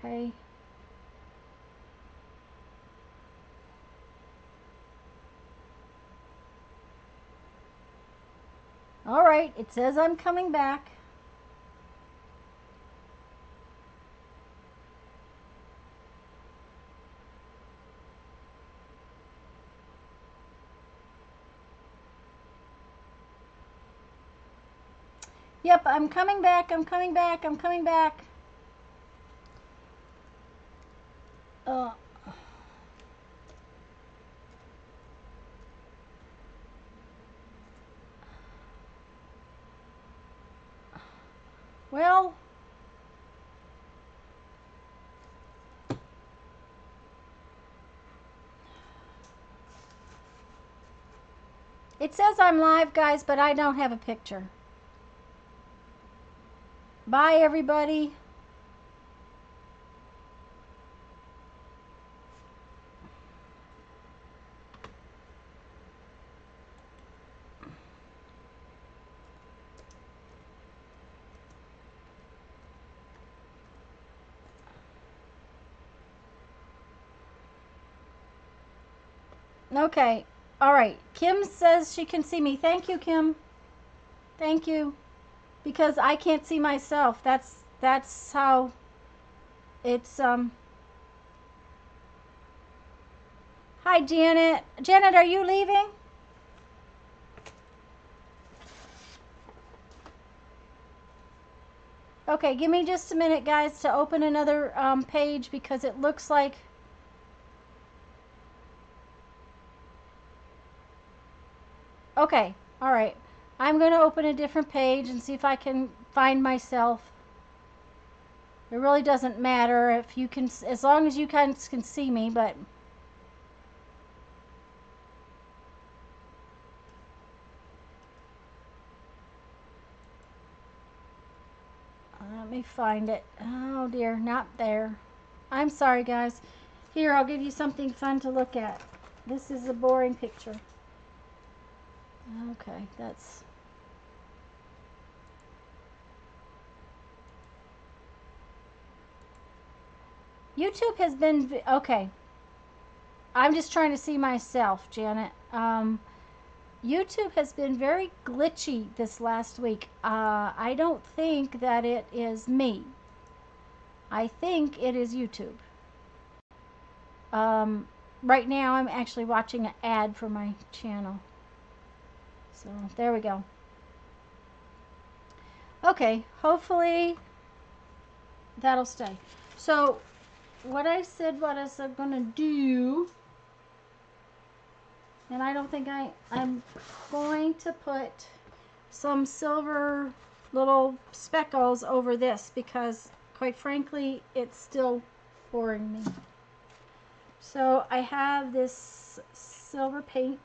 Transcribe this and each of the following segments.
Okay. All right, it says I'm coming back. Yep, I'm coming back. I'm coming back. I'm coming back. Uh, well, it says I'm live, guys, but I don't have a picture. Bye, everybody. Okay. All right. Kim says she can see me. Thank you, Kim. Thank you. Because I can't see myself. That's how it's Hi, Janet. Janet, are you leaving? Okay, give me just a minute, guys, to open another page because it looks like... Okay, all right. I'm going to open a different page and see if I can find myself. It really doesn't matter if you can, as long as you guys can see me, but... Let me find it. Oh dear, not there. I'm sorry, guys. Here, I'll give you something fun to look at. This is a boring picture. Okay, that's... YouTube has been... Okay. I'm just trying to see myself, Janet. YouTube has been very glitchy this last week. I don't think that it is me. I think it is YouTube. Right now I'm actually watching an ad for my channel. So there we go. Okay, hopefully that'll stay. So what I said what I was going to do, and I don't think I'm going to put some silver little speckles over this because quite frankly it's still boring me. So I have this silver paint.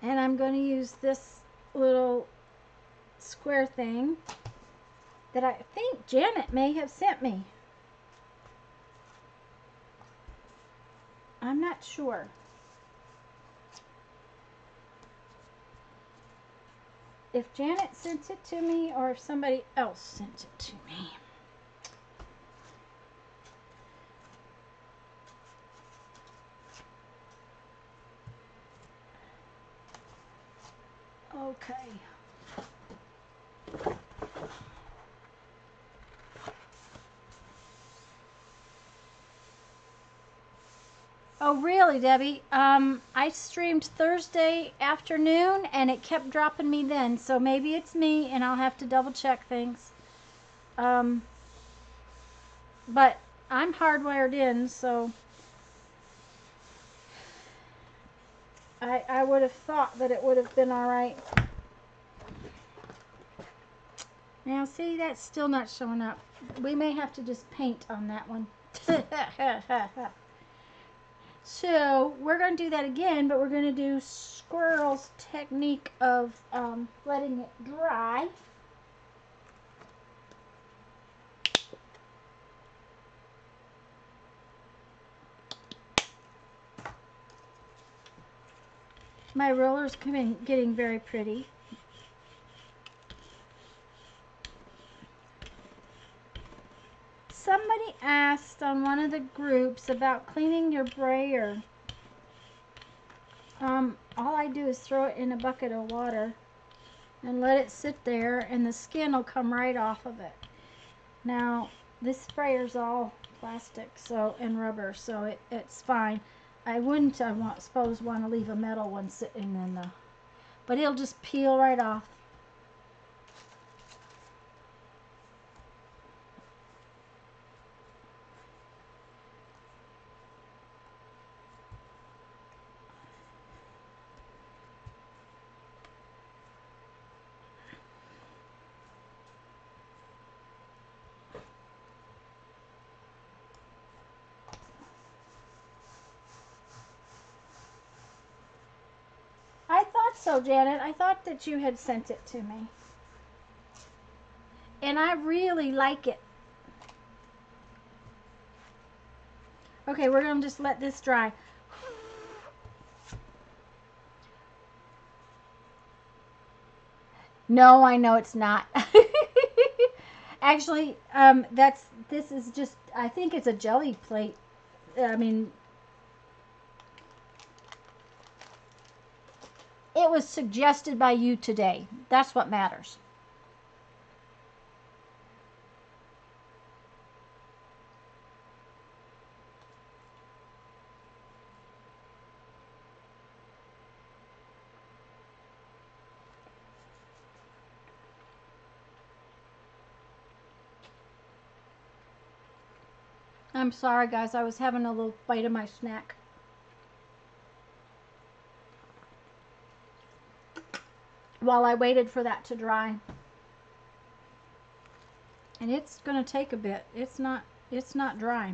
And I'm going to use this little square thing that I think Janet may have sent me. I'm not sure. If Janet sent it to me or if somebody else sent it to me. Okay. Oh, really, Debbie? I streamed Thursday afternoon and it kept dropping me then. So maybe it's me and I'll have to double check things. But I'm hardwired in, so I would have thought that it would have been all right. Now, see, that's still not showing up. We may have to just paint on that one. So we're going to do that again, but we're going to do Squirrel's technique of letting it dry. My roller's getting very pretty. Somebody asked on one of the groups about cleaning your brayer. All I do is throw it in a bucket of water and let it sit there, and the skin will come right off of it. Now, this sprayer's all plastic and rubber, so it's fine. I wouldn't, suppose, want to leave a metal one sitting in the, but it'll just peel right off. I thought so, Janet. I thought that you had sent it to me. And I really like it. Okay, we're going to just let this dry. No, I know it's not. Actually, this is just, I think it's a Gelli Plate. I mean, it was suggested by you today. That's what matters. I'm sorry, guys. I was having a little bite of my snack. While I waited for that to dry. And it's going to take a bit. It's not dry.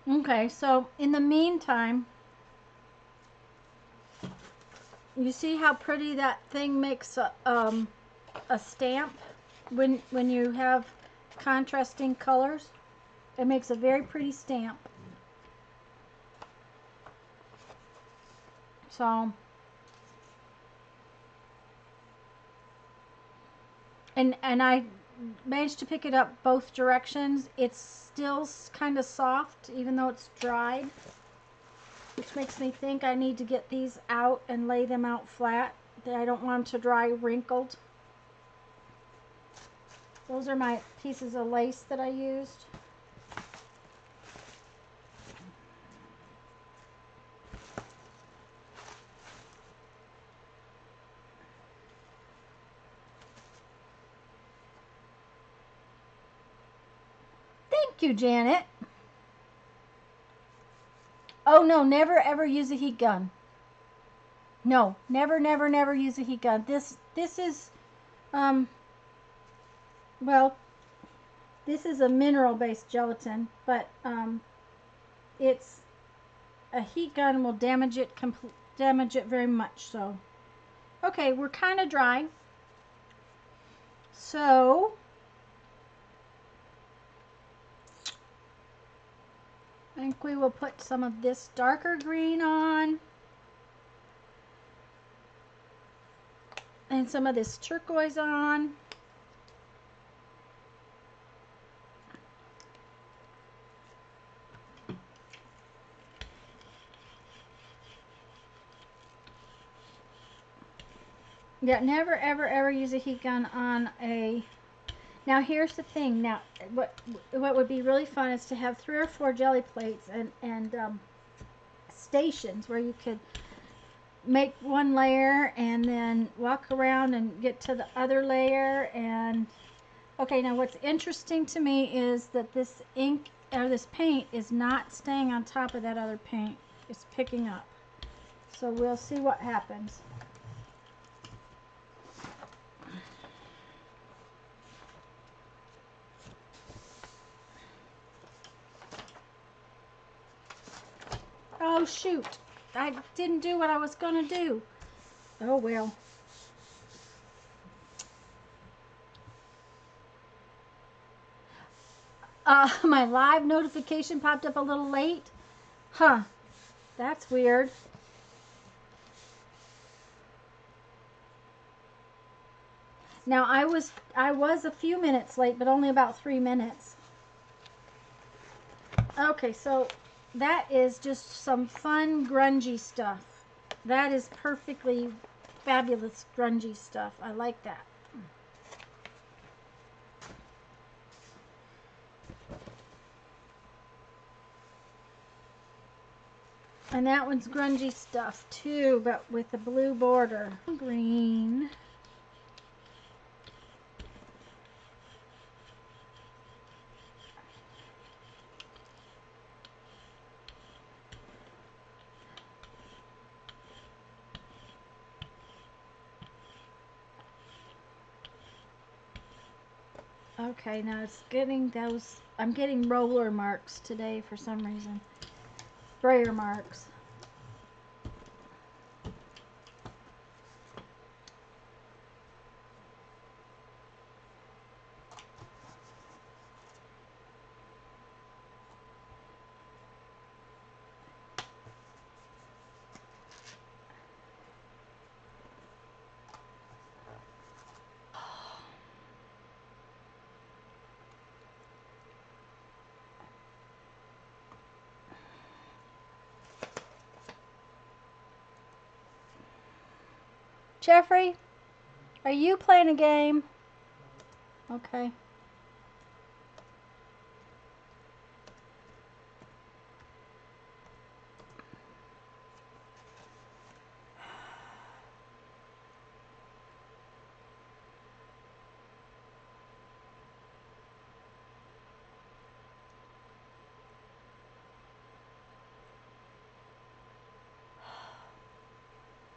Okay, so in the meantime, you see how pretty that thing makes a stamp when you have contrasting colors? It makes a very pretty stamp. So, and I managed to pick it up both directions. It's still kind of soft even though it's dried, which makes me think I need to get these out and lay them out flat. I don't want them to dry wrinkled. Those are my pieces of lace that I used. Thank you, Janet. Oh no, never ever use a heat gun. No, never, never, never use a heat gun. This is, well, this is a mineral-based gelatin, but it's a heat gun will damage it very much. So, okay, we're kind of dry. So, I think we will put some of this darker green on. And some of this turquoise on. Yeah, never, ever, ever use a heat gun on a... Now, here's the thing. Now, what would be really fun is to have 3 or 4 Gelli Plates and stations where you could make one layer and then walk around and get to the other layer. And okay, now what's interesting to me is that this ink or this paint is not staying on top of that other paint. It's picking up. So we'll see what happens. Oh, shoot. I didn't do what I was going to do. Oh, well. My live notification popped up a little late. Huh. That's weird. Now, I was a few minutes late, but only about 3 minutes. Okay, so that is just some fun grungy stuff. That is perfectly fabulous grungy stuff. I like that. And that one's grungy stuff too, but with the blue border. Green. Okay, now it's getting those, I'm getting roller marks today for some reason. Sprayer marks. Jeffrey, are you playing a game? Okay.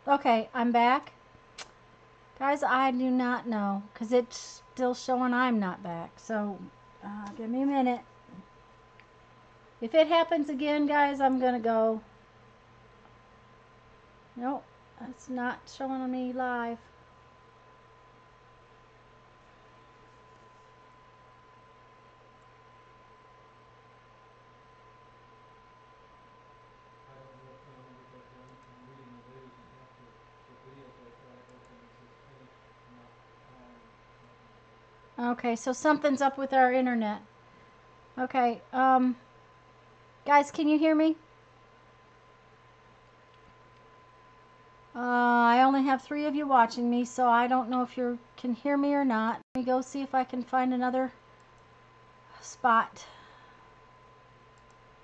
Okay, I'm back. Guys, I do not know, because it's still showing I'm not back. So, give me a minute. If it happens again, guys, I'm going to go. Nope, it's not showing me live. Okay, so something's up with our internet. Okay, guys, can you hear me? I only have 3 of you watching me, so I don't know if you can hear me or not. Let me go see if I can find another spot.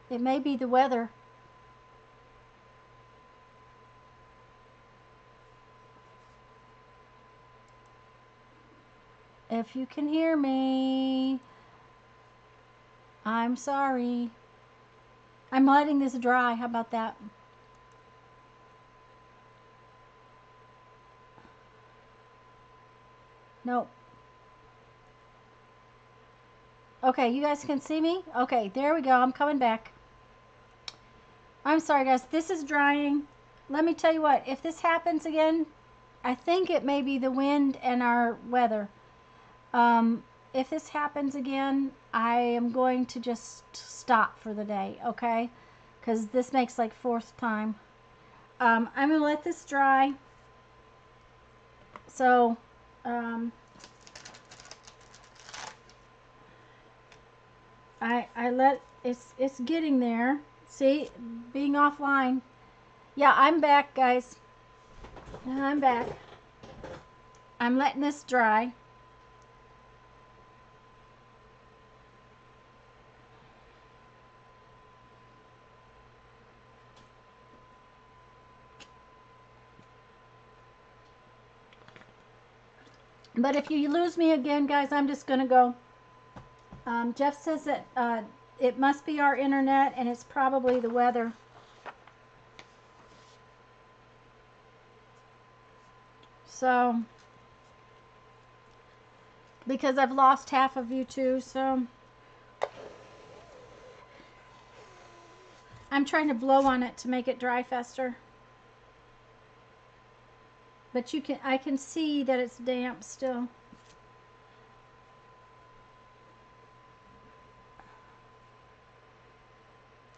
It may be the weather. If you can hear me, I'm sorry. I'm letting this dry. How about that? Nope. Okay, you guys can see me? Okay, there we go. I'm coming back. I'm sorry, guys. This is drying. Let me tell you what. If this happens again, I think it may be the wind and our weather. If this happens again, I am going to just stop for the day, okay? Because this makes like 4th time. I'm going to let this dry. So, I let, it's getting there. See, being offline. Yeah, I'm back, guys. I'm back. I'm letting this dry. But if you lose me again, guys, I'm just going to go. Jeff says that it must be our internet, and it's probably the weather. So, because I've lost half of you too, so. I'm trying to blow on it to make it dry faster. But I can see that it's damp still.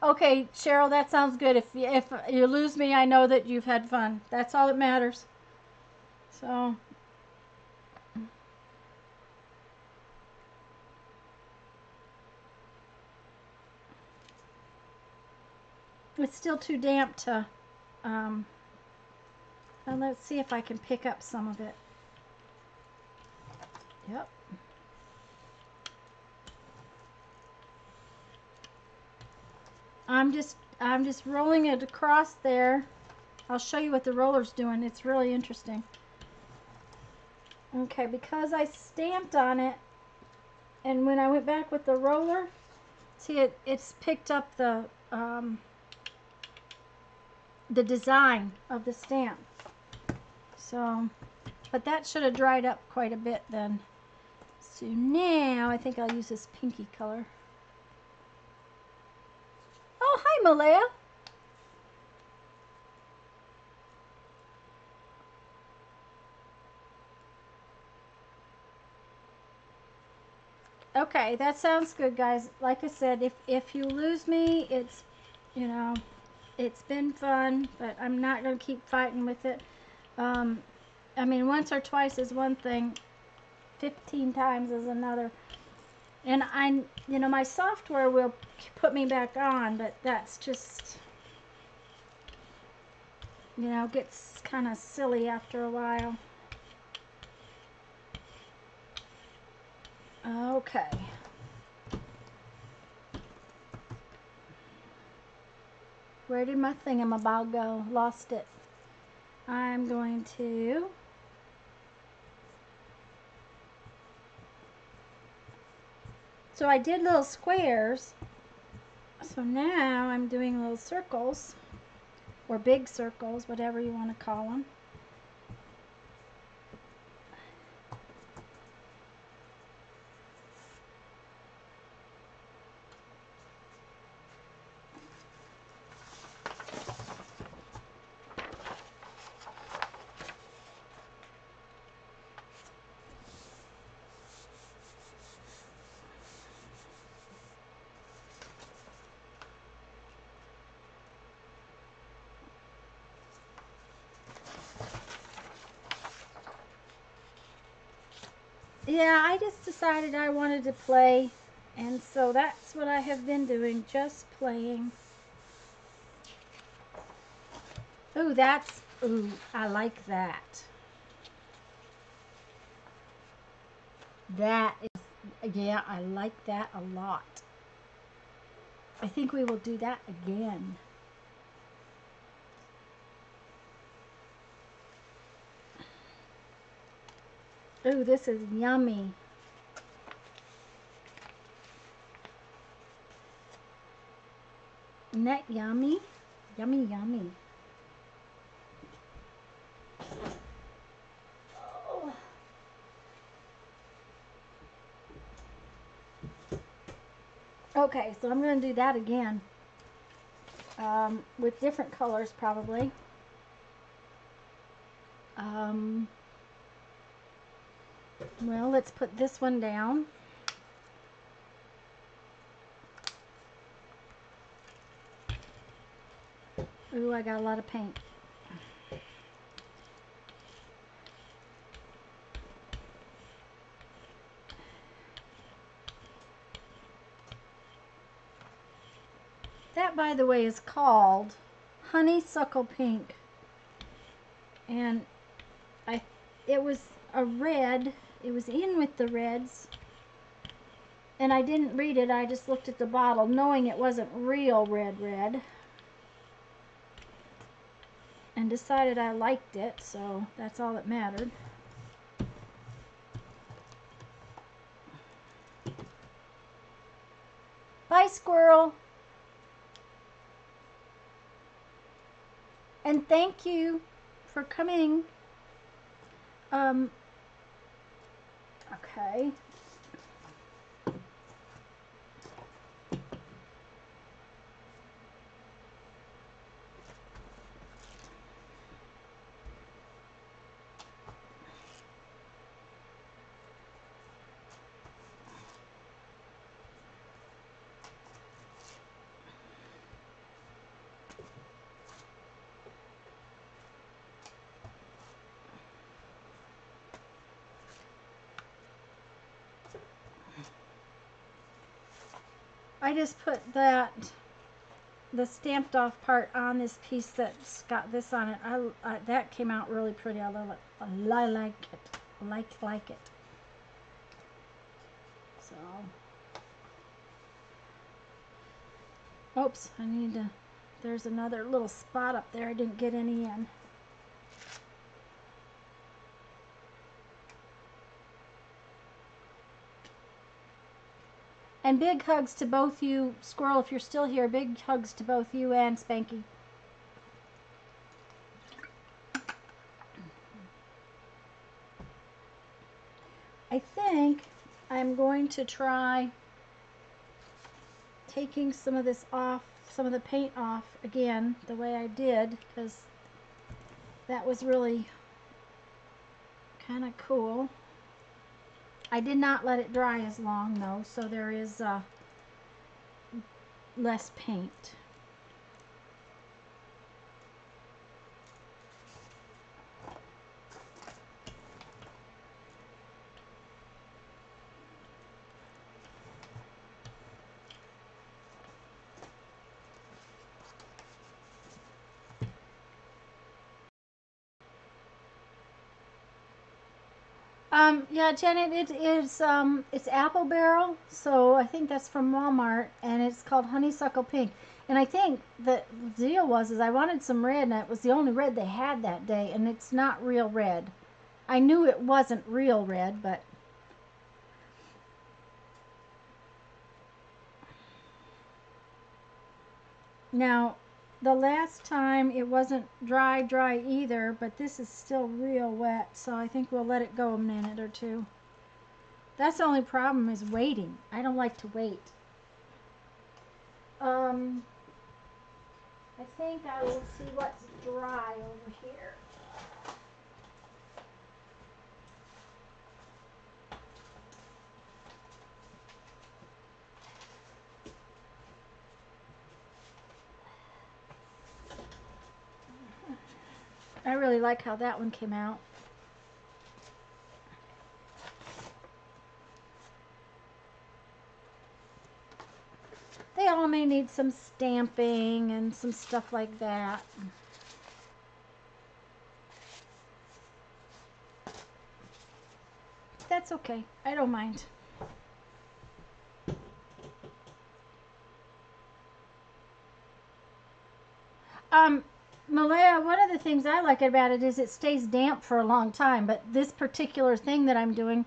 Okay, Cheryl, that sounds good. If you lose me, I know that you've had fun. That's all that matters. So, it's still too damp to, and let's see if I can pick up some of it. Yep. I'm just rolling it across there. I'll show you what the roller's doing. It's really interesting. Okay, because I stamped on it, and when I went back with the roller, see it's picked up the design of the stamp. So, but that should have dried up quite a bit then. So now I think I'll use this pinky color. Oh, hi, Malaya. Okay, that sounds good, guys. Like I said, if you lose me, it's, you know, it's been fun, but I'm not going to keep fighting with it. I mean, once or twice is one thing, 15 times is another. And you know, my software will put me back on, but that's just, you know, gets kind of silly after a while. Okay. Where did my thingamabob go? Lost it. I'm going to so I did little squares. So now I'm doing little circles, or big circles, whatever you want to call them. Yeah, I just decided I wanted to play, and so that's what I have been doing, just playing. Ooh, I like that. That is, yeah, I like that a lot. I think we will do that again. Ooh, this is yummy. Isn't that yummy? Yummy, yummy. Oh. Okay, so I'm going to do that again. With different colors, probably. Well, let's put this one down. Ooh, I got a lot of paint. That, by the way, is called Honeysuckle Pink. And it was a red. It was in with the reds. And I didn't read it. I just looked at the bottle, knowing it wasn't real red. And decided I liked it, so that's all that mattered. Bye, squirrel. And thank you for coming. Okay. I just put the stamped off part on this piece that's got this on it. That came out really pretty. I love it. I like it. Like it. So, oops, I need to, there's another little spot up there I didn't get any in. And big hugs to both you, Squirrel, if you're still here. Big hugs to both you and Spanky. I think I'm going to try taking some of this off, some of the paint off again, the way I did, because that was really kind of cool. I did not let it dry as long though, so there is less paint. Yeah, Janet, it's apple barrel, so I think that's from Walmart, and it's called honeysuckle pink. And I think the deal is I wanted some red, and it was the only red they had that day, and it's not real red. I knew it wasn't real red, but now the last time it wasn't dry either, but this is still real wet, so I think we'll let it go a minute or two. That's the only problem is waiting. I don't like to wait. I think I will see what's dry over here. I really like how that one came out. They all may need some stamping and some stuff like that. That's okay. I don't mind. Malaya, one of the things I like about it is it stays damp for a long time, but this particular thing that I'm doing,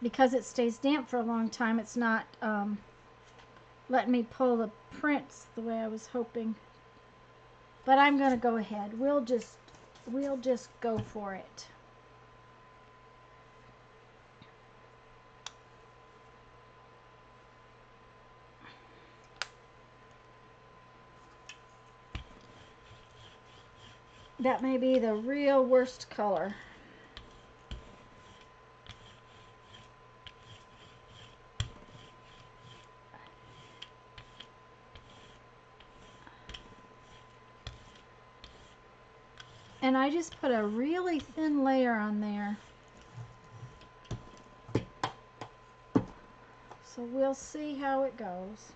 because it stays damp for a long time, it's not letting me pull the prints the way I was hoping. But I'm going to go ahead. We'll just go for it. That may be the real worst color. And I just put a really thin layer on there. So we'll see how it goes.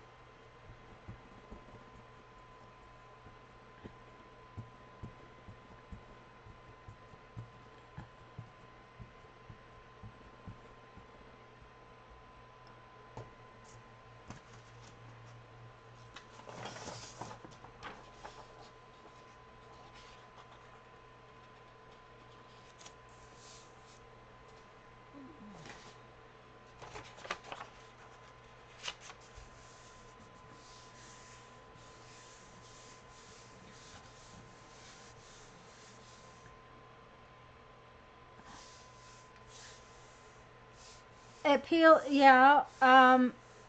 It yeah,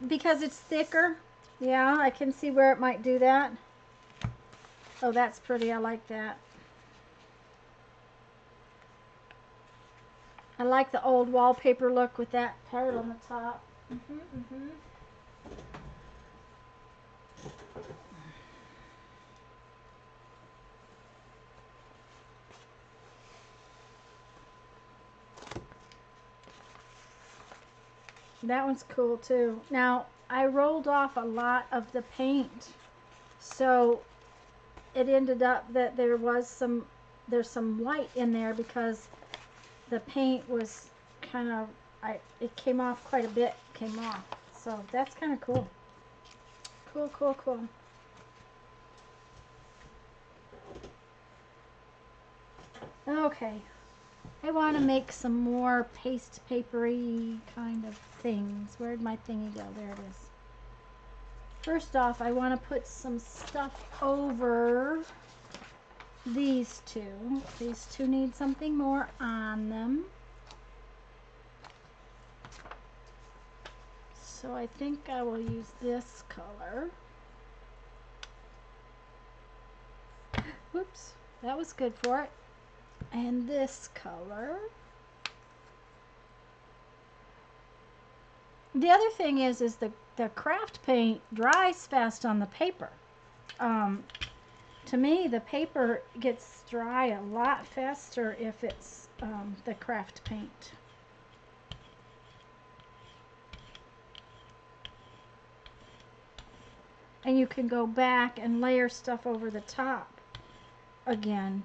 because it's thicker. Yeah, I can see where it might do that. Oh, that's pretty. I like that. I like the old wallpaper look with that part on the top. That one's cool too. Now, I rolled off a lot of the paint, so it ended up that there's some white in there because the paint was kind of, it came off quite a bit, came off. So that's kind of cool. Cool, cool, cool. Okay, I want to make some more paste papery kind of things. Where'd my thingy go? There it is. First off, I want to put some stuff over these two. These two need something more on them. So I think I will use this color. Whoops, that was good for it. And this color. The other thing is the craft paint dries fast on the paper. To me, the paper gets dry a lot faster if it's the craft paint. And you can go back and layer stuff over the top again.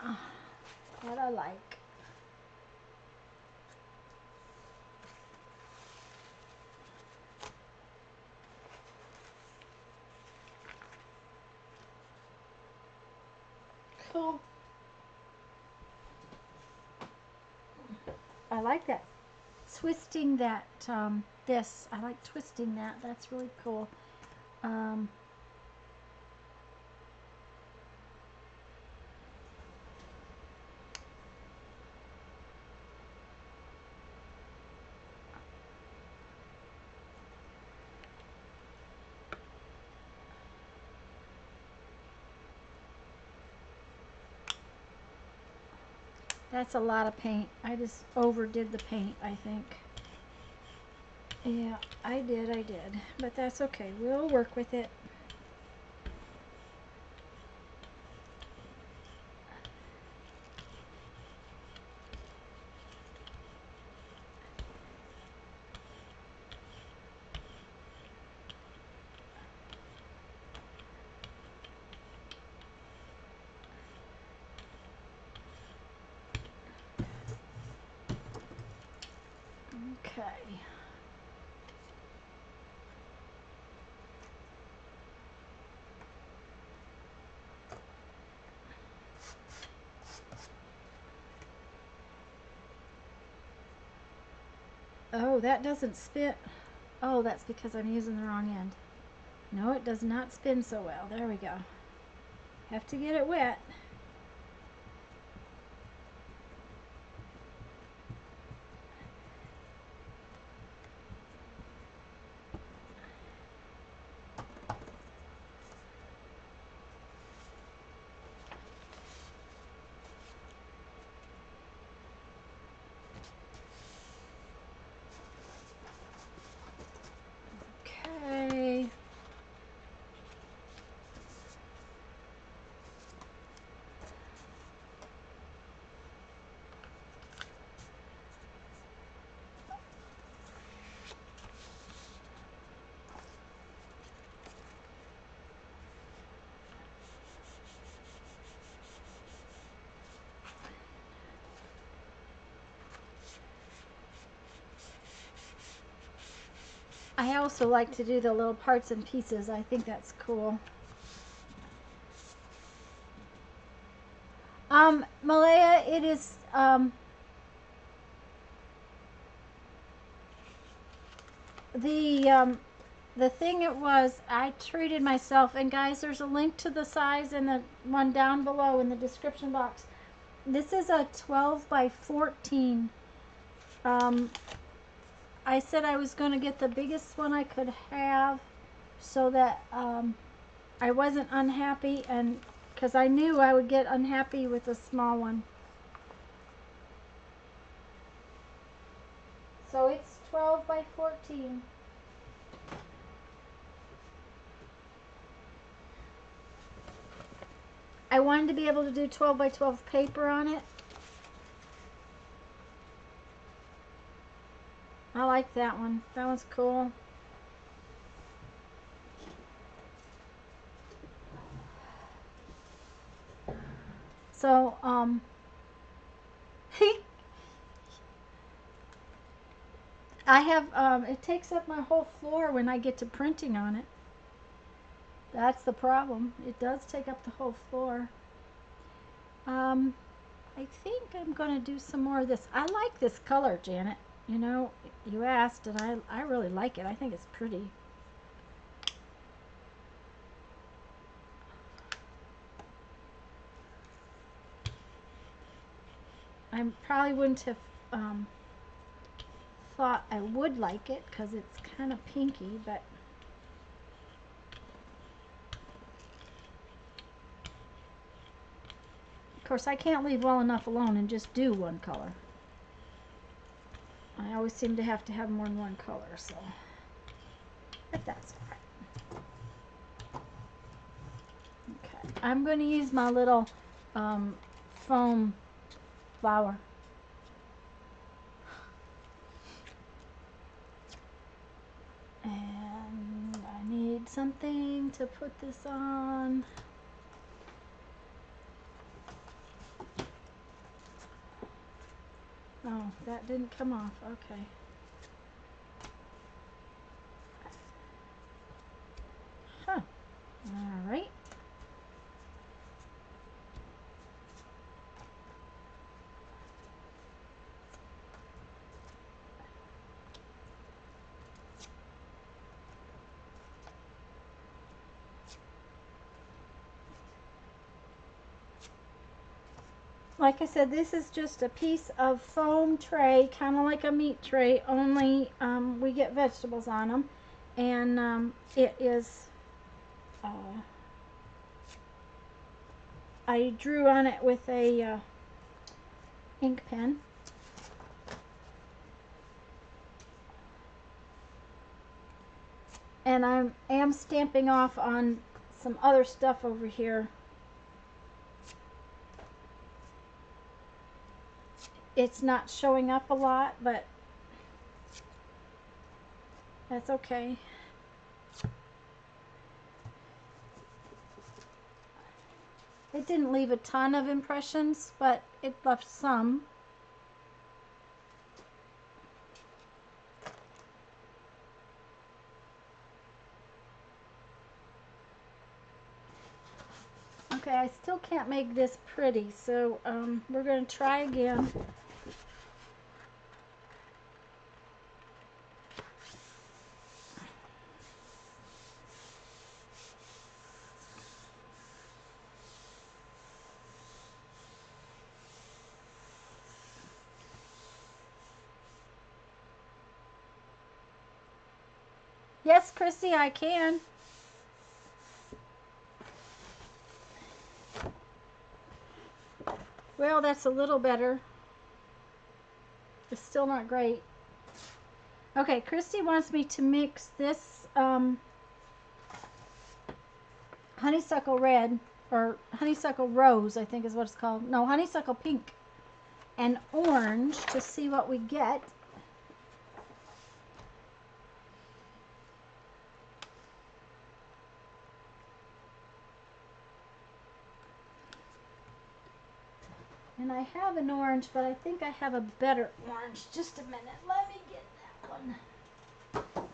Yeah, what I like. Cool. I like that. Twisting that, I like twisting that. That's really cool. That's a lot of paint. I just overdid the paint, I think. Yeah, I did. But that's okay. We'll work with it. Okay. Oh, that doesn't spin. Oh, that's because I'm using the wrong end. No, it does not spin so well. There we go. Have to get it wet. Okay. I also like to do the little parts and pieces. I think that's cool. Malaya, it is, the thing it was, I treated myself, and guys, there's a link to the size in the one down below in the description box. This is a 12 by 14. I said I was going to get the biggest one I could have so that I wasn't unhappy, and because I knew I would get unhappy with a small one. So it's 12 by 14. I wanted to be able to do 12 by 12 paper on it. I like that one. That one's cool. So, I have, it takes up my whole floor when I get to printing on it. That's the problem. It does take up the whole floor. I think I'm going to do some more of this. I like this color, Janet. You know, you asked, and I really like it. I think it's pretty. I probably wouldn't have thought I would like it because it's kind of pinky, but of course I can't leave well enough alone and just do one color. I always seem to have more than one color, so but that's all right. Okay, I'm going to use my little foam flower. And I need something to put this on. Oh, that didn't come off. Okay. Huh. All right. Like I said, this is just a piece of foam tray, kind of like a meat tray, only we get vegetables on them. And it is, I drew on it with a ink pen. And I am stamping off on some other stuff over here. It's not showing up a lot, but that's okay. It didn't leave a ton of impressions, but it left some. Okay, I still can't make this pretty, so we're going to try again. Yes, Christy, I can. Well, that's a little better. It's still not great. Okay, Christy wants me to mix this honeysuckle red, or honeysuckle rose, I think is what it's called. No, honeysuckle pink and orange to see what we get. And I have an orange, but I think I have a better orange. Just a minute. Let me get that one.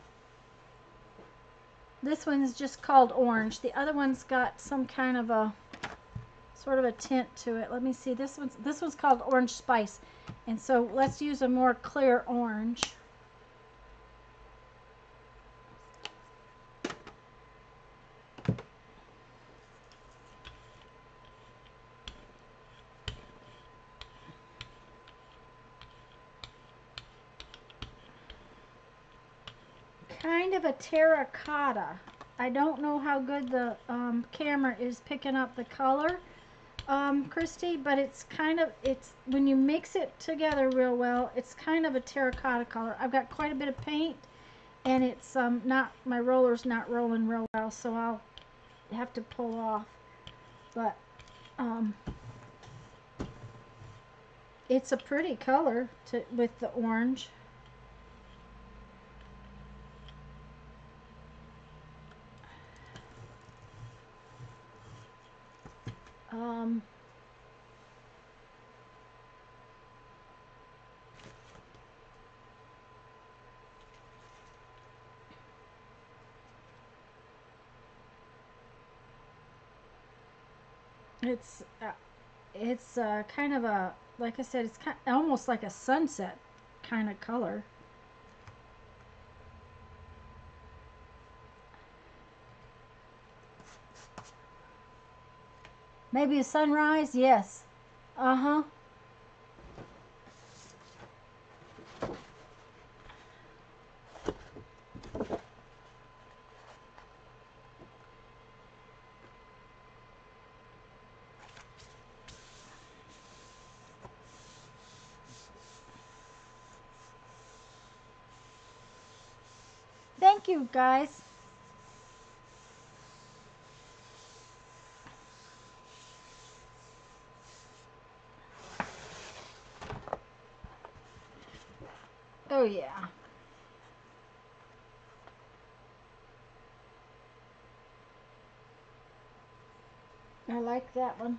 This one is just called orange. The other one's got some kind of a sort of a tint to it. Let me see. This one's called Orange Spice. And so let's use a more clear orange. Kind of a terracotta. I don't know how good the camera is picking up the color, Christy, but it's when you mix it together real well, it's kind of a terracotta color. I've got quite a bit of paint, and it's my roller's not rolling real well, so I'll have to pull off. But it's a pretty color with the orange. It's kind of a, like I said, it's almost like a sunset kind of color. Maybe a sunrise, yes. Uh-huh. Thank you, guys. Oh, yeah. I like that one.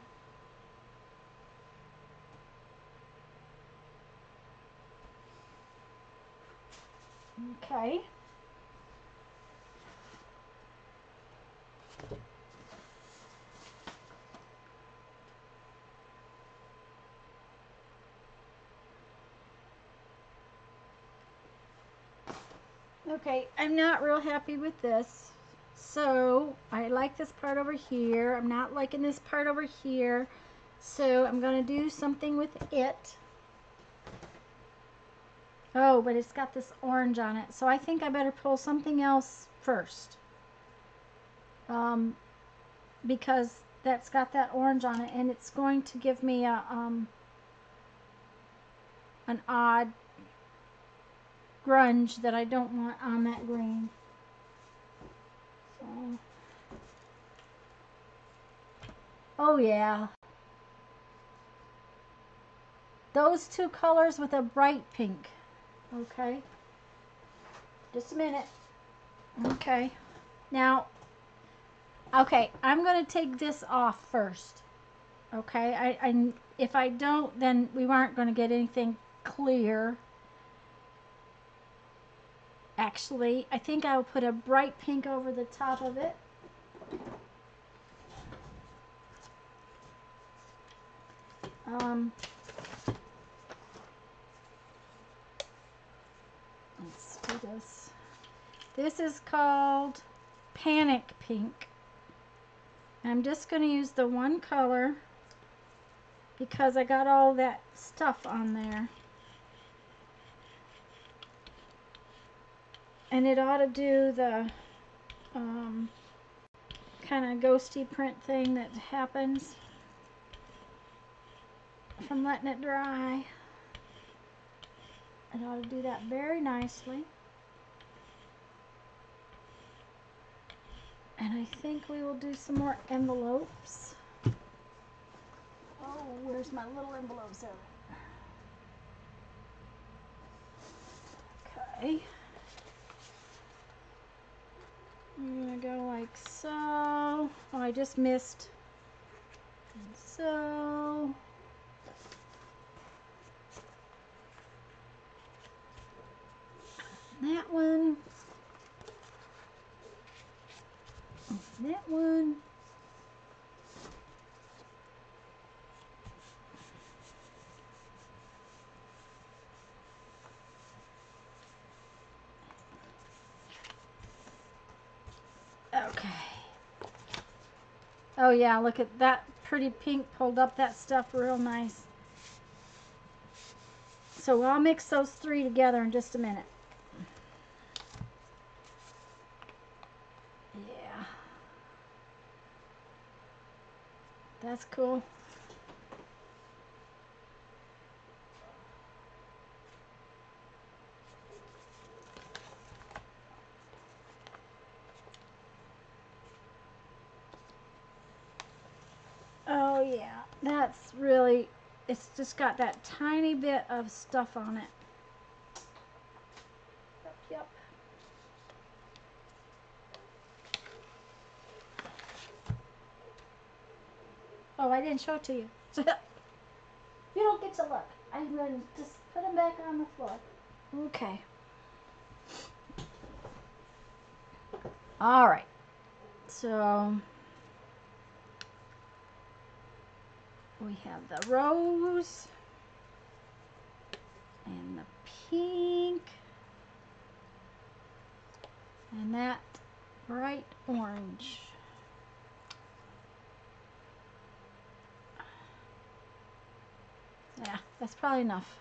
Okay. Okay, I'm not real happy with this. So, I like this part over here. I'm not liking this part over here. So, I'm going to do something with it. Oh, but it's got this orange on it. So, I think I better pull something else first. Because that's got that orange on it. And it's going to give me a, an odd grunge that I don't want on that green. So, oh yeah. Those two colors with a bright pink. Okay. Just a minute. Okay. Now, okay, I'm going to take this off first. Okay. If I don't, then we aren't going to get anything clear. Actually, I think I'll put a bright pink over the top of it. Let's do this. This is called Panic Pink. I'm just going to use the one color because I got all that stuff on there. And it ought to do the kind of ghosty print thing that happens from letting it dry. It ought to do that very nicely. And I think we will do some more envelopes. Oh, where's my little envelopes there? Okay. I'm going to go like so. Oh, I just missed. And so. That one. That one. Okay. Oh yeah, look at that pretty pink, pulled up that stuff real nice. So I'll mix those three together in just a minute. Yeah. That's cool. Oh yeah, that's really, it's just got that tiny bit of stuff on it. Yep. Oh, I didn't show it to you. You don't get to look. I'm going to just put them back on the floor. Okay. All right. So we have the rose and the pink and that bright orange. Yeah, that's probably enough.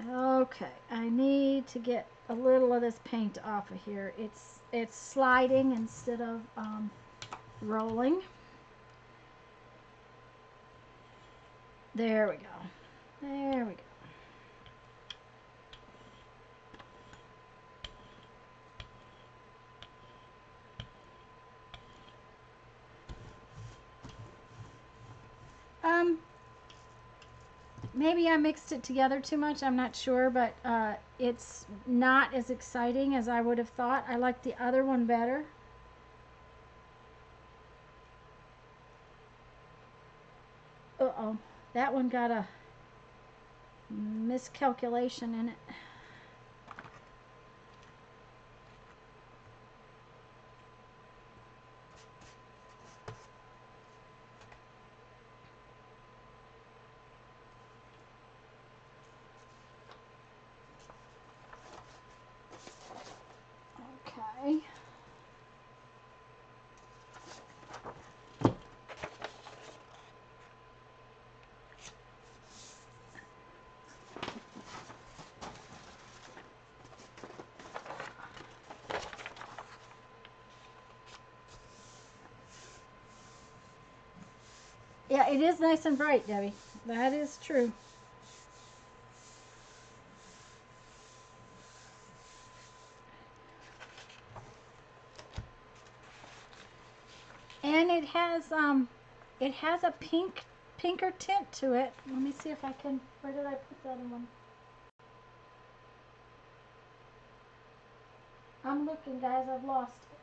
Okay, I need to get a little of this paint off of here. It's sliding instead of rolling. There we go. There we go. Maybe I mixed it together too much. I'm not sure, but it's not as exciting as I would have thought. I like the other one better. Uh-oh. That one got a miscalculation in it. Okay. Yeah, it is nice and bright, Debbie. That is true. And it has a pinker tint to it. Let me see if I can, where did I put the other one? I'm looking, guys, I've lost it.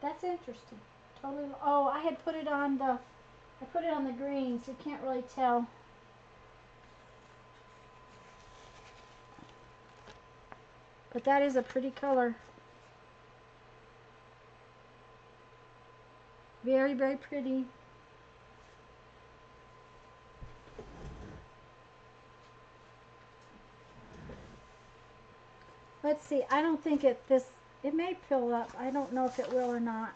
That's interesting. Totally, oh, I had put it on the, I put it on the green, so you can't really tell. But that is a pretty color. Very, very pretty. Let's see, I don't think it may fill up. I don't know if it will or not.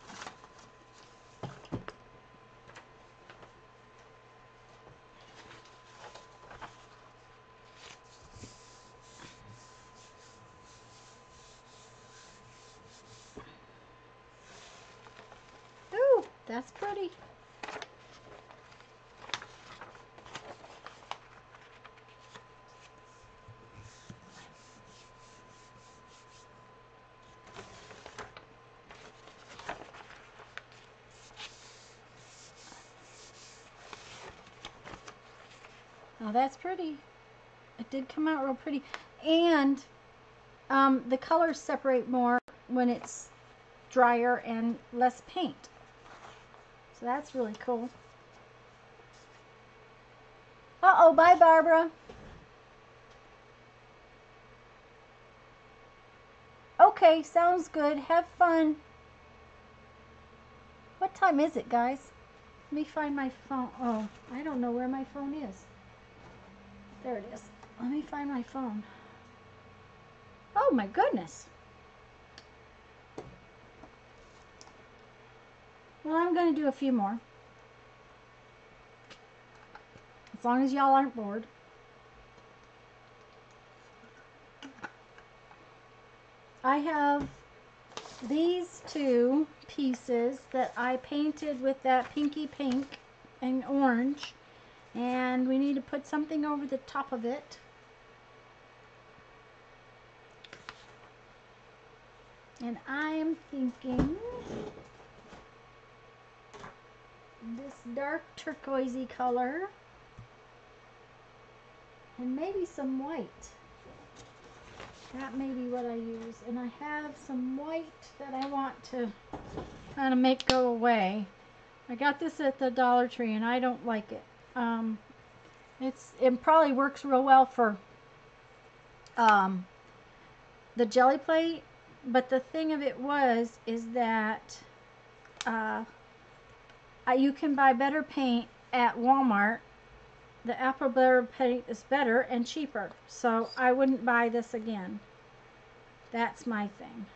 Ooh, that's pretty. Oh, that's pretty. It did come out real pretty. And the colors separate more when it's drier and less paint. So that's really cool. Uh-oh, bye, Barbara. Okay, sounds good. Have fun. What time is it, guys? Let me find my phone. Oh, I don't know where my phone is. There it is. Let me find my phone. Oh my goodness. Well, I'm going to do a few more. As long as y'all aren't bored. I have these two pieces that I painted with that pinky pink and orange. And we need to put something over the top of it. And I'm thinking this dark turquoisey color and maybe some white. That may be what I use. And I have some white that I want to kind of make go away. I got this at the Dollar Tree and I don't like it. It probably works real well for the Gelli Plate, but the thing of it is that you can buy better paint at Walmart. The Apple Butter paint is better and cheaper, so I wouldn't buy this again. That's my thing.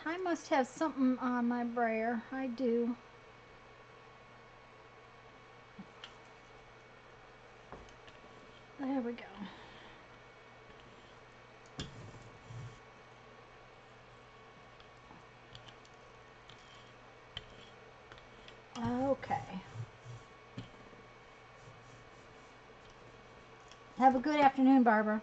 I must have something on my brayer. I do. There we go. Okay. Have a good afternoon, Barbara.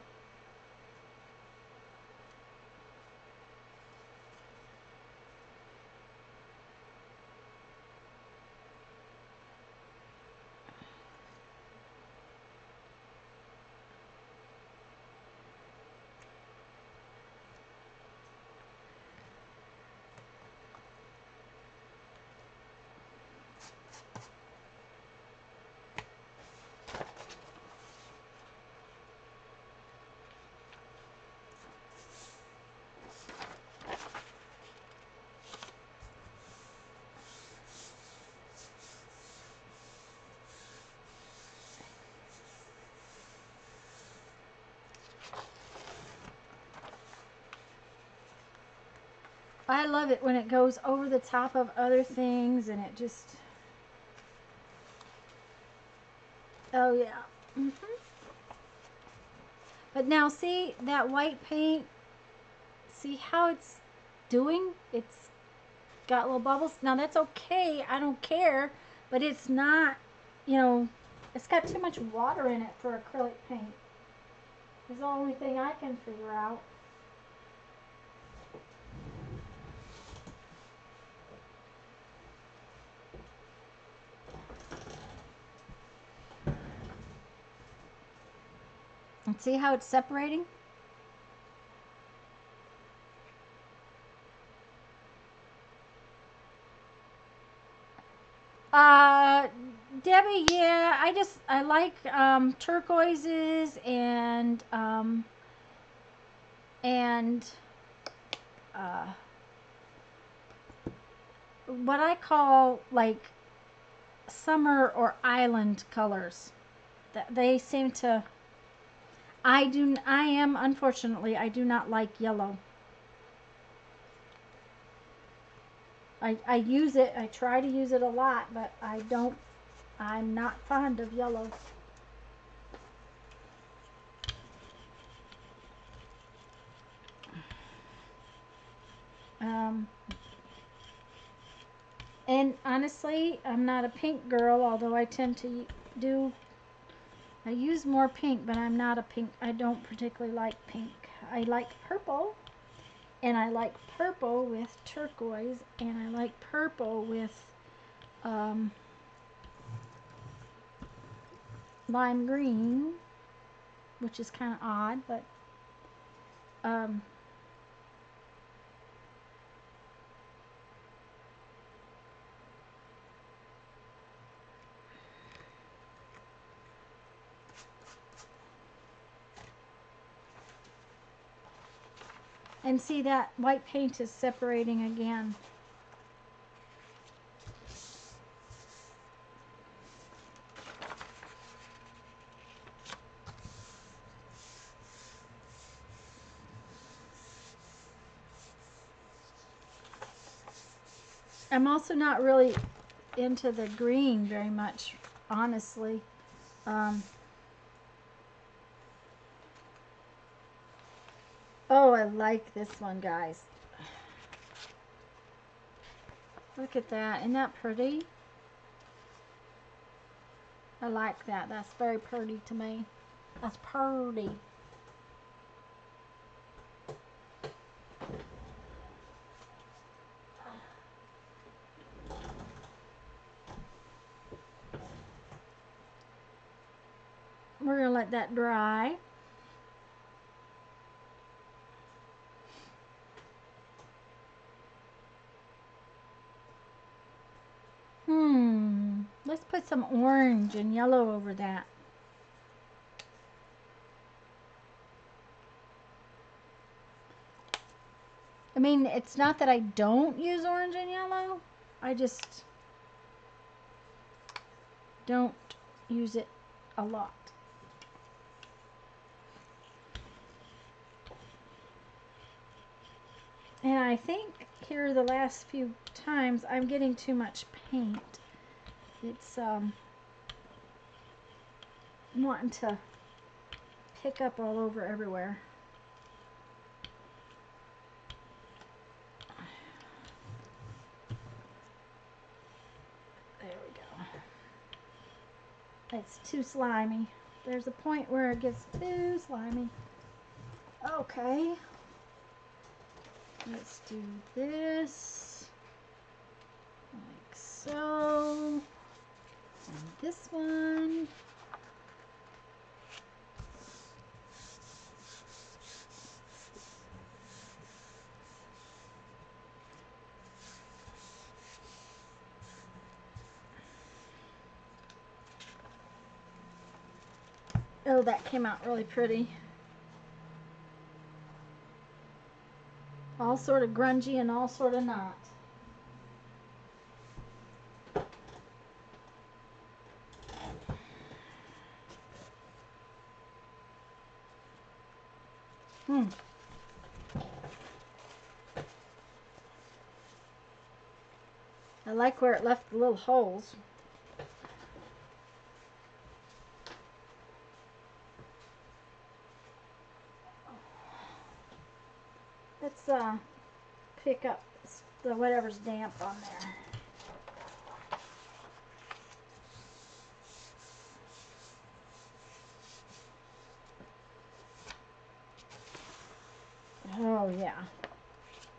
I love it when it goes over the top of other things and it just... Oh yeah. But now see that white paint? See how it's doing? It's got little bubbles. Now that's okay. I don't care. But it's not, it's got too much water in it for acrylic paint. It's the only thing I can figure out. And see how it's separating? Debbie, yeah, I like turquoises and what I call like summer or island colors. They seem to... unfortunately, I do not like yellow. I use it, I try to use it a lot, but I'm not fond of yellow. Um, and honestly, I'm not a pink girl, although I tend to I use more pink, but I'm not a pink. I don't particularly like pink. I like purple, and I like purple with turquoise, and I like purple with um, lime green, which is kind of odd, but um, and see that white paint is separating again. I'm also not really into the green very much, honestly. Um, oh, I like this one, guys. Look at that. Isn't that pretty? I like that. That's very pretty to me. That's pretty. We're going to let that dry. Let's put some orange and yellow over that. I mean, it's not that I don't use orange and yellow. I just don't use it a lot. And I think here the last few times I'm getting too much paint. It's wanting to pick up all over everywhere. There we go. It's too slimy. There's a point where it gets too slimy. Okay. Let's do this. Like so. And this one. Oh, that came out really pretty. All sort of grungy and all sort of not. I like where it left the little holes. Let's pick up the whatever's damp on there. Oh yeah.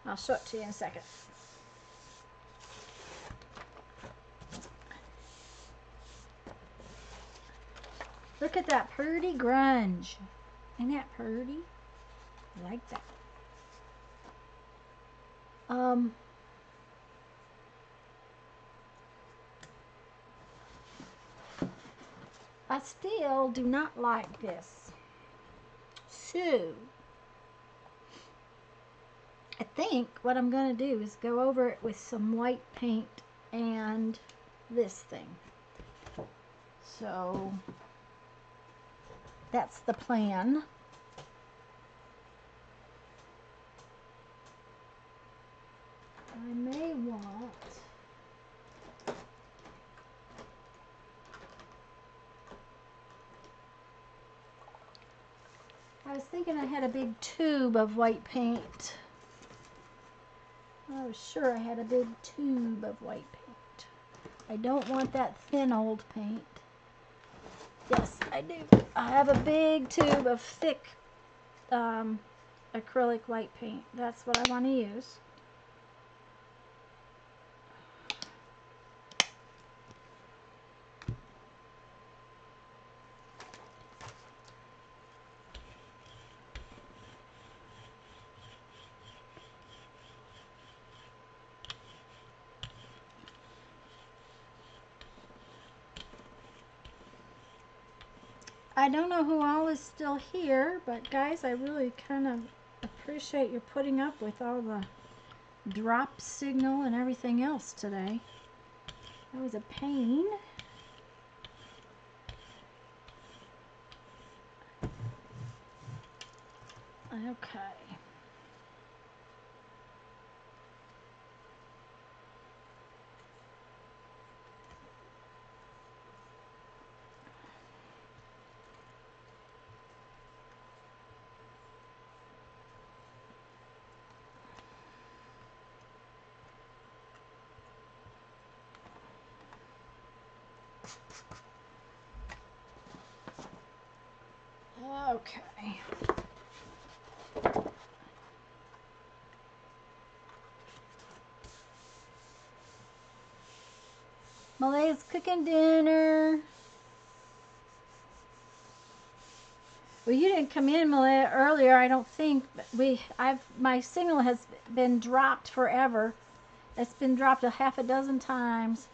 I'll show it to you in a second. Look at that pretty grunge. Isn't that pretty? I like that. I still do not like this. So, I think what I'm going to do is go over it with some white paint and this thing. So, that's the plan. I may want... I was thinking I had a big tube of white paint. I was sure I had a big tube of white paint. I don't want that thin old paint. Yes, I do. I have a big tube of thick acrylic white paint. That's what I want to use. I don't know who all is still here, but guys, I really kind of appreciate your putting up with all the drop signal and everything else today. That was a pain. Okay. Okay. Malay's cooking dinner. Well, you didn't come in, Malaya, earlier, I don't think. My signal has been dropped forever. It's been dropped a half a dozen times.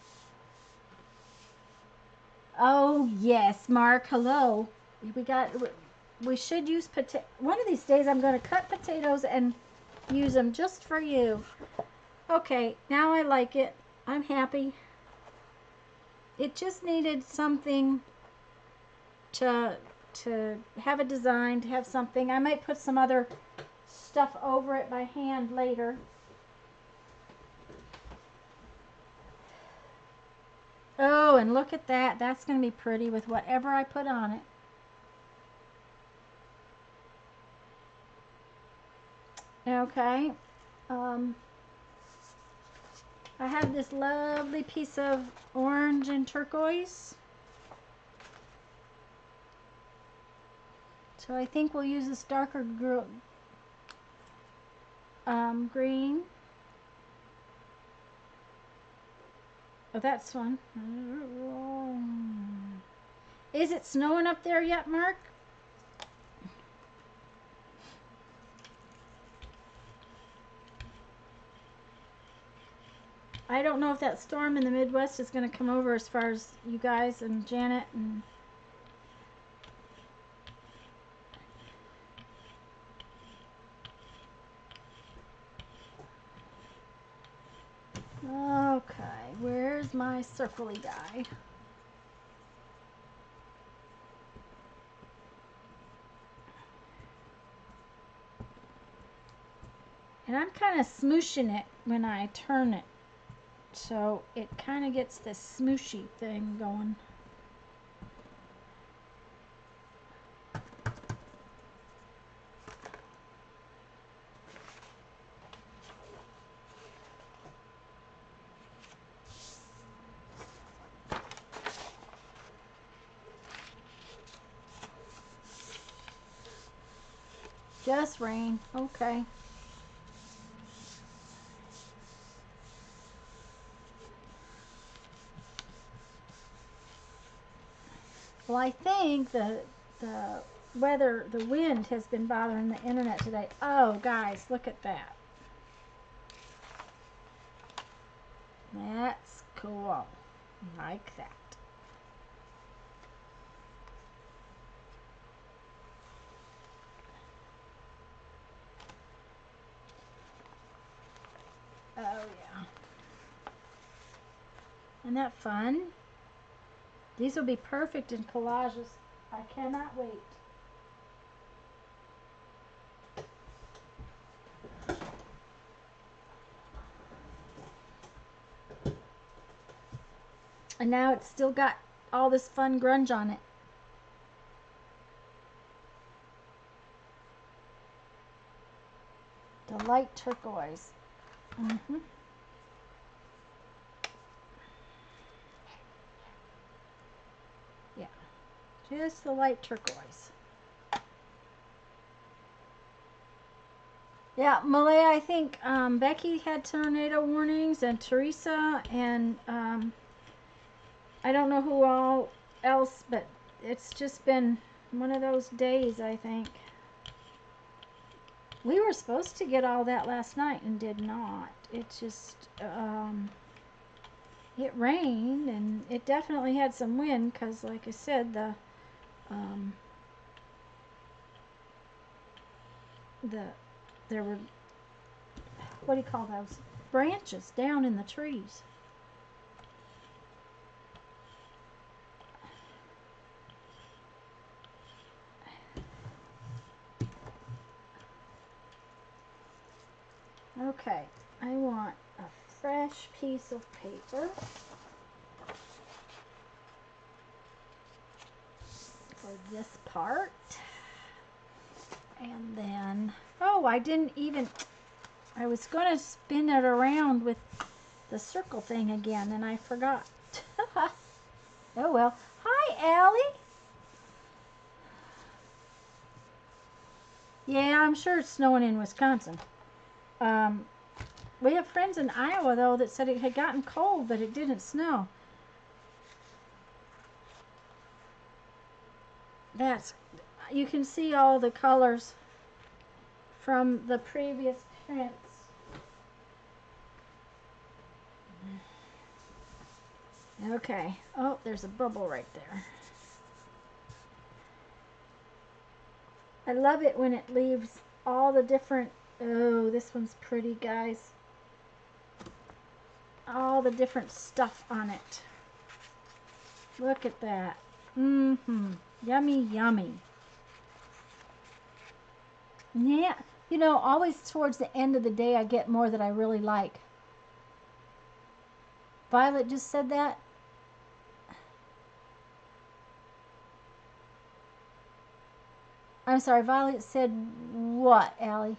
Oh yes, Mark. Hello. We should use potato. One of these days, I'm going to cut potatoes and use them just for you. Okay, now I like it. I'm happy. It just needed something to have a design, to have something. I might put some other stuff over it by hand later. Oh, and look at that. That's going to be pretty with whatever I put on it. Okay. I have this lovely piece of orange and turquoise. So I think we'll use this darker green. Oh, that's one. Is it snowing up there yet, Mark? I don't know if that storm in the Midwest is going to come over as far as you guys and Janet and... Okay, where's my circly guy? And I'm kind of smooshing it when I turn it. So it kind of gets this smooshy thing going. Just rain. Okay. Well, I think the weather, the wind has been bothering the internet today. Oh, guys, look at that. That's cool. Like that. Oh, yeah. Isn't that fun? These will be perfect in collages. I cannot wait. And now it's still got all this fun grunge on it. The light turquoise. Mm-hmm. Yeah, just the light turquoise. Yeah, Malaya, I think Becky had tornado warnings, and Teresa, and I don't know who all else, but it's just been one of those days, I think. We were supposed to get all that last night and did not. It just, it rained, and it definitely had some wind because, like I said, um, there were, what do you call those, branches down in the trees. Okay, I want a fresh piece of paper for this part. And then, oh, I didn't even, I was going to spin it around with the circle thing again, and I forgot. Oh, well. Hi, Allie. Yeah, I'm sure it's snowing in Wisconsin. We have friends in Iowa, though, that said it had gotten cold, but it didn't snow. That's, you can see all the colors from the previous prints. Okay. Oh, there's a bubble right there. I love it when it leaves all the different, oh, this one's pretty, guys. All the different stuff on it. Look at that. Mm-hmm. Yummy, yummy. Yeah. You know, always towards the end of the day, I get more that I really like. Violet just said that. I'm sorry, Violet said what, Allie?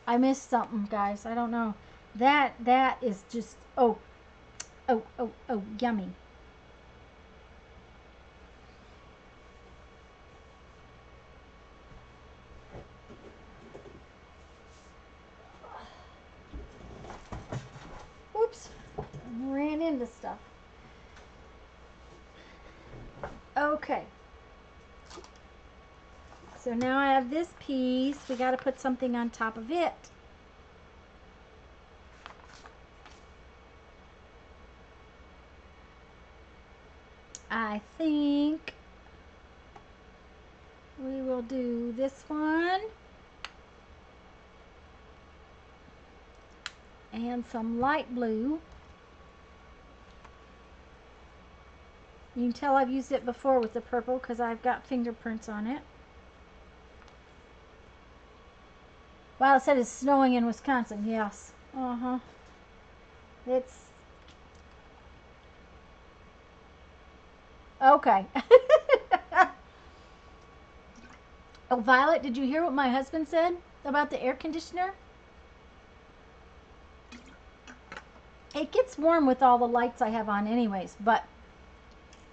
I missed something, guys. I don't know. That is just, oh, oh, oh, oh, yummy. Oops. Ran into stuff. Okay. So now I have this piece. We got to put something on top of it. I think we will do this one. And some light blue. You can tell I've used it before with the purple because I've got fingerprints on it. Wow, it said it's snowing in Wisconsin. Yes. Uh-huh. It's... Okay. Oh, Violet, did you hear what my husband said about the air conditioner? It gets warm with all the lights I have on anyways, but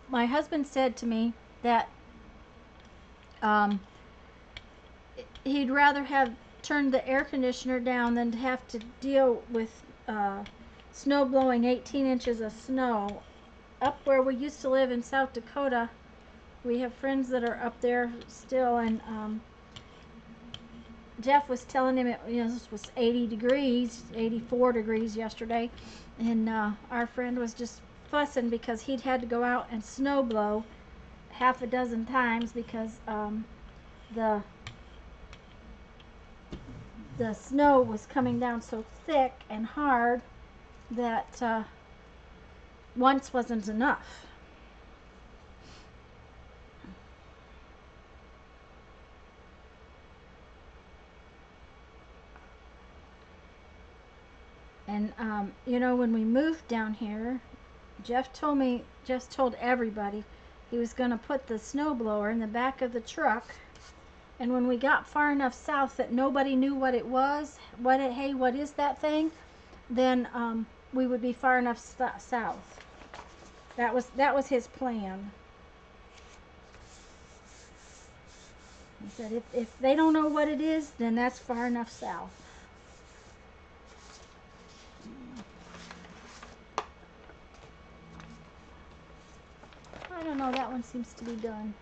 my husband said to me that he'd rather have turned the air conditioner down than to have to deal with snow blowing 18 inches of snow. Up where we used to live in South Dakota, we have friends that are up there still, and Jeff was telling him it was 80 degrees, 84 degrees yesterday, and our friend was just fussing because he'd had to go out and snow blow half a dozen times because the snow was coming down so thick and hard that once wasn't enough. And when we moved down here, Jeff told everybody he was going to put the snowblower in the back of the truck. And when we got far enough south that nobody knew what it was, hey, what is that thing? Then we would be far enough south. That was his plan. He said, if they don't know what it is, then that's far enough south. I don't know, that one seems to be done.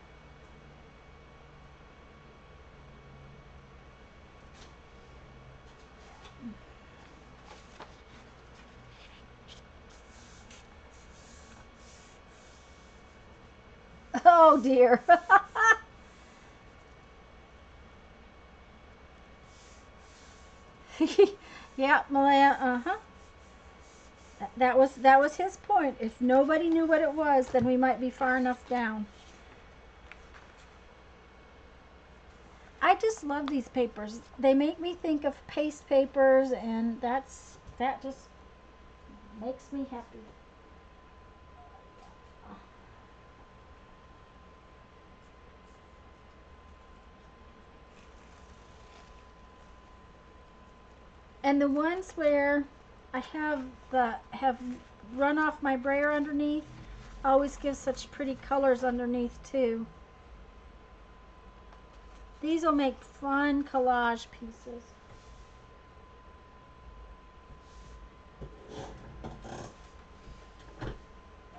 Oh dear. Yeah, Malaya, That was his point. If nobody knew what it was, then we might be far enough down. I just love these papers. They make me think of paste papers, and that just makes me happy. And the ones where I have run off my brayer underneath always give such pretty colors underneath too. These will make fun collage pieces.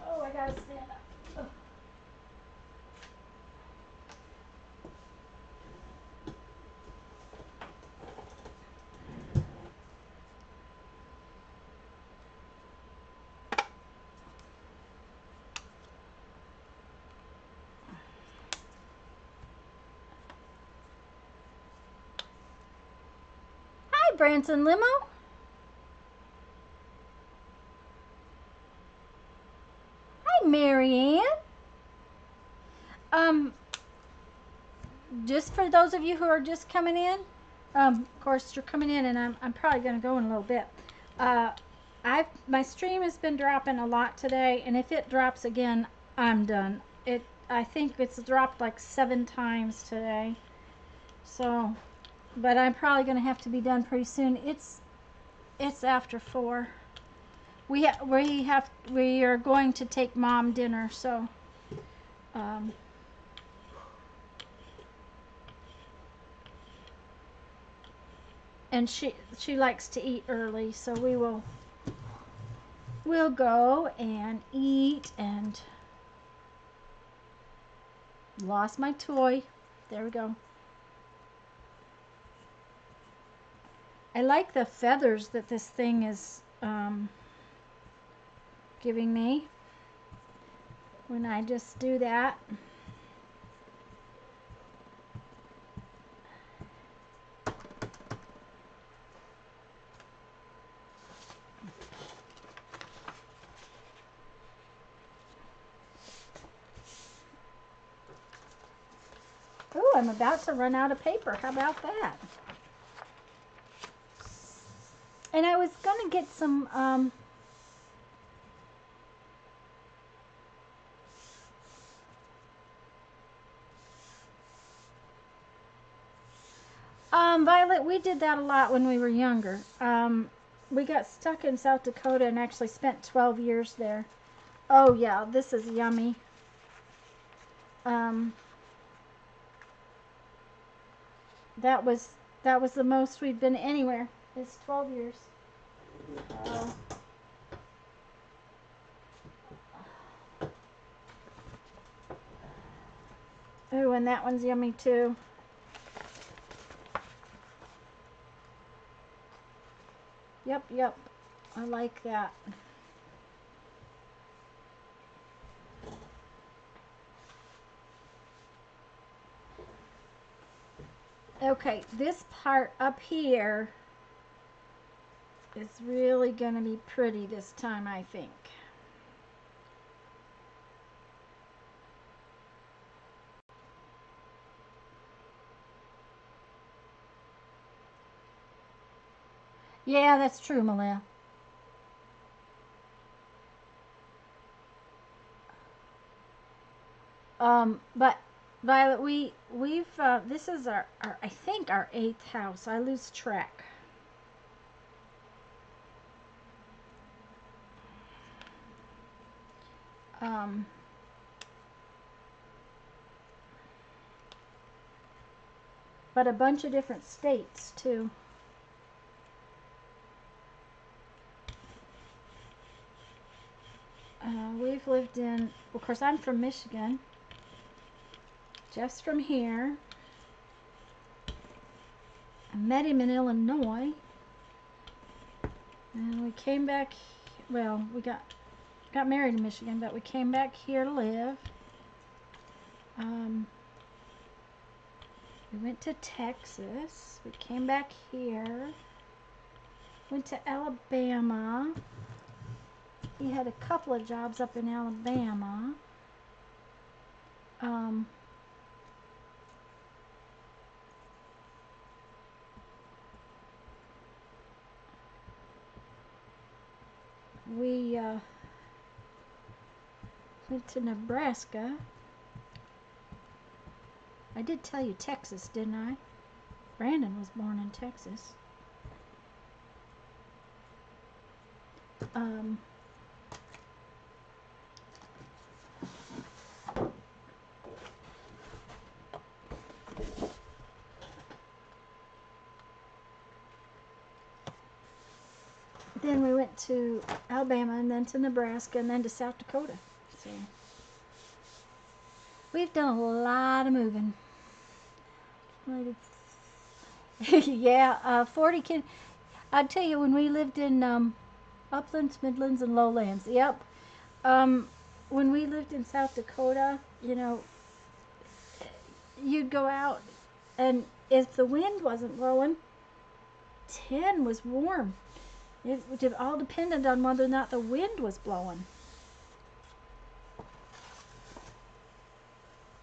Oh, I gotta stand up. Oh. Hi, Branson Limo. Hi, Marianne. Just for those of you who are just coming in, of course you're coming in, and I'm probably going to go in a little bit. My stream has been dropping a lot today, and if it drops again, I'm done. I think it's dropped like 7 times today. So, but I'm probably going to have to be done pretty soon. It's after 4. We are going to take Mom dinner, so and she likes to eat early, so we'll go and eat. And lost my toy. There we go. I like the feathers that this thing is giving me when I just do that. Oh, I'm about to run out of paper. How about that? And I was going to get some Violet, we did that a lot when we were younger. We got stuck in South Dakota and actually spent 12 years there. Oh yeah, this is yummy. That was the most we'd been anywhere. It's 12 years. Oh, and that one's yummy too. Yep. I like that. Okay, this part up here is really going to be pretty this time, I think. Yeah, that's true, Malia. But Violet, we've this is our I think our 8th house. I lose track. Um, but a bunch of different states too. We've lived in, of course, I'm from Michigan. Jeff's from here. I met him in Illinois. And we came back, well, we got married in Michigan, but we came back here to live. We went to Texas. We came back here. Went to Alabama. He had a couple of jobs up in Alabama. We went to Nebraska. I did tell you Texas, didn't I? Brandon was born in Texas. Then we went to Alabama and then to Nebraska and then to South Dakota. So we've done a lot of moving. Yeah, 40 kids. I'd tell you, when we lived in Uplands, Midlands, and Lowlands. Yep. When we lived in South Dakota, you know, you'd go out, and if the wind wasn't blowing, 10 was warm. It all depended on whether or not the wind was blowing.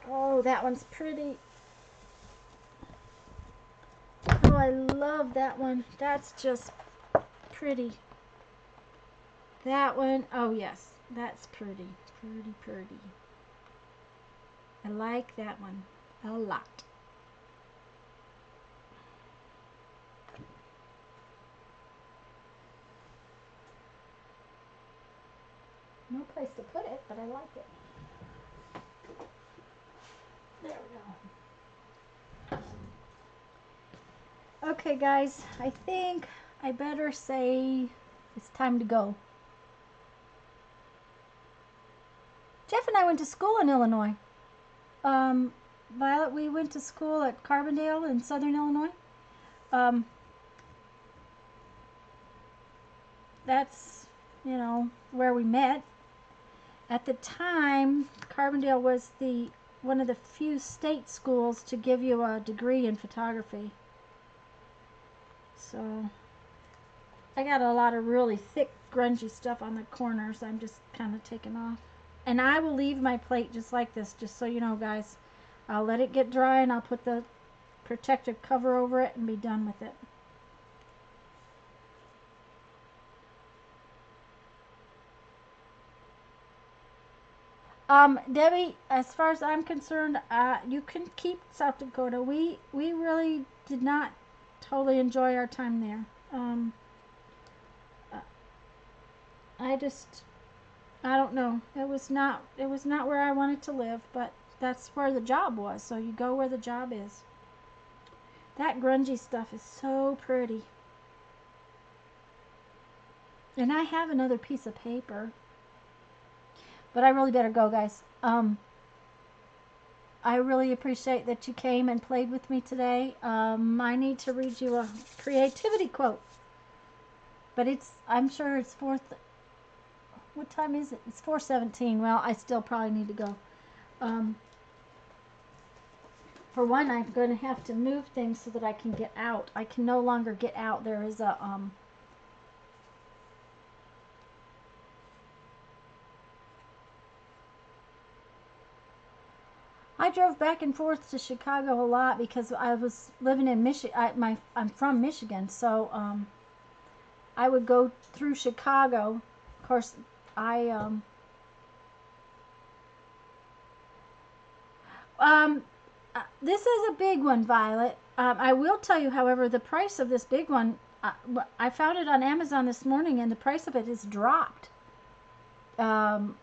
Oh, that one's pretty. Oh, I love that one. That's just pretty. That one, oh yes, that's pretty. Pretty, pretty. I like that one a lot. No place to put it, but I like it. There we go. Okay, guys, I think I better say it's time to go. Jeff and I went to school in Illinois. Violet, we went to school at Carbondale in Southern Illinois. That's, you know, where we met. At the time, Carbondale was one of the few state schools to give you a degree in photography. So I got a lot of really thick, grungy stuff on the corners. I'm just kind of taking off. And I will leave my plate just like this, just so you know, guys. I'll let it get dry and I'll put the protective cover over it and be done with it. Debbie, as far as I'm concerned, you can keep South Dakota. We really did not totally enjoy our time there. Uh, I don't know. It was not where I wanted to live, but that's where the job was. So you go where the job is. That grungy stuff is so pretty. And I have another piece of paper. But I really better go, guys. I really appreciate that you came and played with me today. I need to read you a creativity quote. But I'm sure it's what time is it? It's 4:17. Well, I still probably need to go. For one, I'm going to have to move things so that I can get out. I can no longer get out. There is a I drove back and forth to Chicago a lot because I was living in Michigan. I'm from Michigan, so I would go through Chicago. Of course, I Um, this is a big one, Violet. I will tell you, however, the price of this big one, I found it on Amazon this morning, and the price of it has dropped. Um,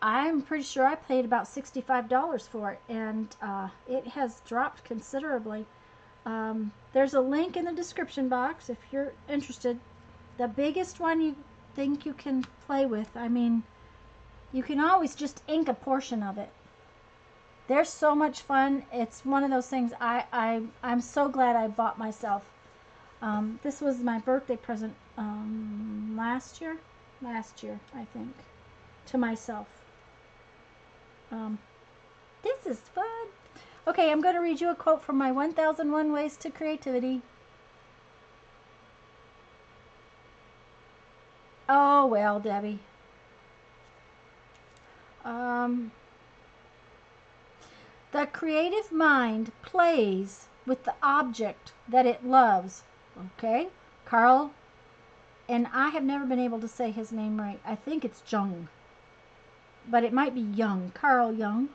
I'm pretty sure I paid about $65 for it, and it has dropped considerably. There's a link in the description box if you're interested. The biggest one you think you can play with, I mean, you can always just ink a portion of it. They're so much fun. It's one of those things I'm so glad I bought myself. This was my birthday present last year, I think, to myself. This is fun. Okay, I'm going to read you a quote from my 1001 Ways to Creativity. Oh, well, Debbie. The creative mind plays with the object that it loves. Okay? Carl, and I have never been able to say his name right. I think it's Jung, but it might be Young. Carl Jung.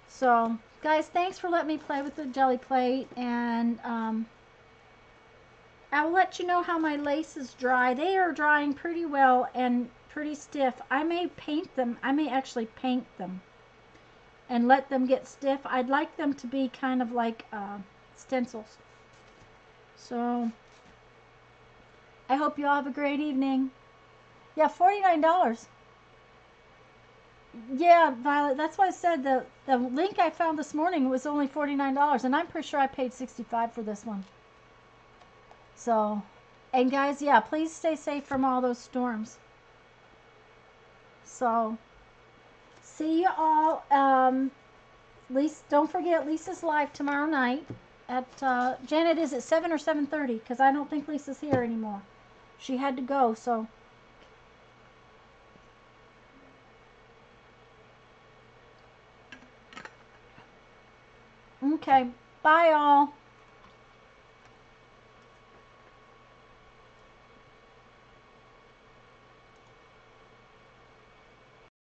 So, guys, thanks for letting me play with the Gelli Plate, and I will let you know how my laces dry. They are drying pretty well and pretty stiff. I may paint them. I may actually paint them and let them get stiff. I'd like them to be kind of like stencils. So I hope you all have a great evening. Yeah, $49. Yeah, Violet, that's why I said the link I found this morning was only $49, and I'm pretty sure I paid $65 for this one. So, and guys, yeah, please stay safe from all those storms. So, see you all. Don't forget Lisa's live tomorrow night at Janet, is it 7 or 7:30? Because I don't think Lisa's here anymore. She had to go, so. Okay, bye all.